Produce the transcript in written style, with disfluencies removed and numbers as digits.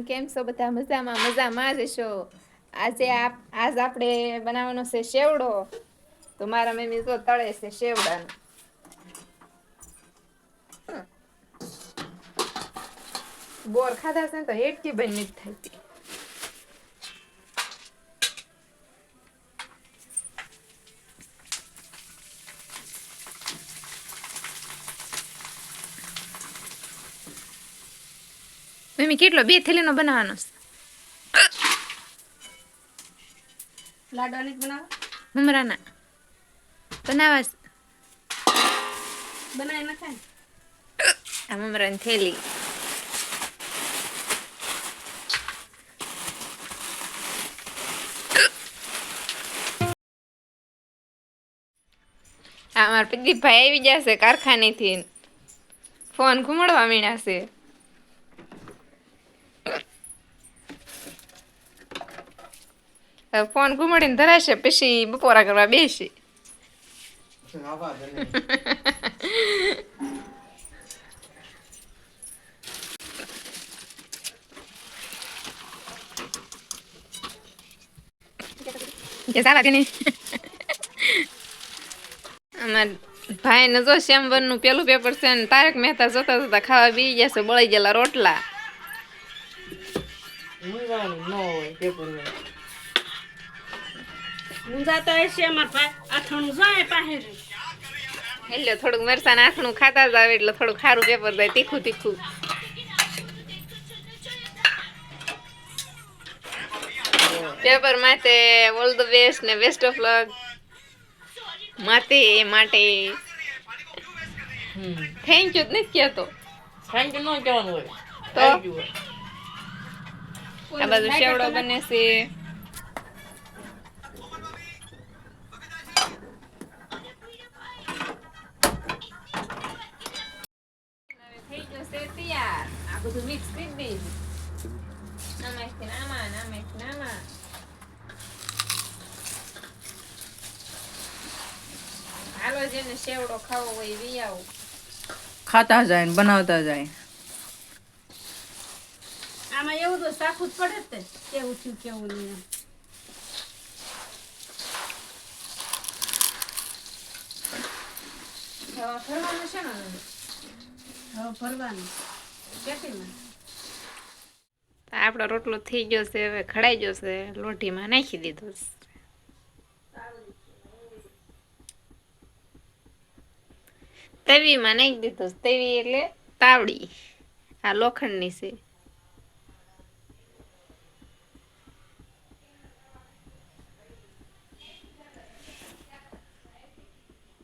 કેમ છો બધા? મજામાં મજામાં જ છો. આજ આપણે બનાવવાનો છે શેવડો. તો મારા મમ્મી તો તળે છે શેવડાને. બોર ખાધા છે ને તો હેટકી બન નથી થતી. મમ્મી કેટલો 2 થેલીનો બનાવવાનો છે? લાડવાની બનાવ મમરાના બનાવા બનાય નખાય. આ મમરાની થેલી. અમાર પ્રદીપભાઈ આવી જશે કારખાનેથી. ફોન ઘુમાડવા મીણ્યા છે. ફોન ઘુમાડીને ધરાશે પછી બપોરા કરવા બેસી. અમાર ભાઈ ને જો શ્યામવન નું પેલું પેપર છે ને તારક મહેતા જોતા જોતા ખાવા બી જશે બળી ગયેલા રોટલા. મુંજાતા હશે અમાર ભાઈ આથણું જાય પાસે. એટલે થોડુંક મરસા આથણું ખાતા જ આવે એટલે થોડુંક ખારું પેપર જાય તીખું તીખું. પેપર માટે ઓલ ધ બેસ્ટ ને બેસ્ટ ઓફ લક. માટે થેન્ક યુ નથી કેતો. થેન્ક યુ નો કહેવાનું હોય. તો આ બાજુ શેવડો બને છે. થઈ જશે તૈયાર. આ બધું મિક્સ કરી દઈશું. નામાંથી નામાં. હાલો જેને શેવડો ખાવો હોય વી આવો. ખાતા જાય ને બનાવતા જાય. આમાં એવું તો સાખું જ પડે તે કેવું થયું કેવું નહીં. હવે ફરવાનું છે ને? હવે ભરવાનું કેટલીમાં આપણો રોટલો થઈ ગયો છે હવે ખડાઈ ગયો છે લોઢીમાં નાખી દીધો છે. તવીમાં નાખી દીધો તવી એટલે તાવડી. આ લોખંડની છે.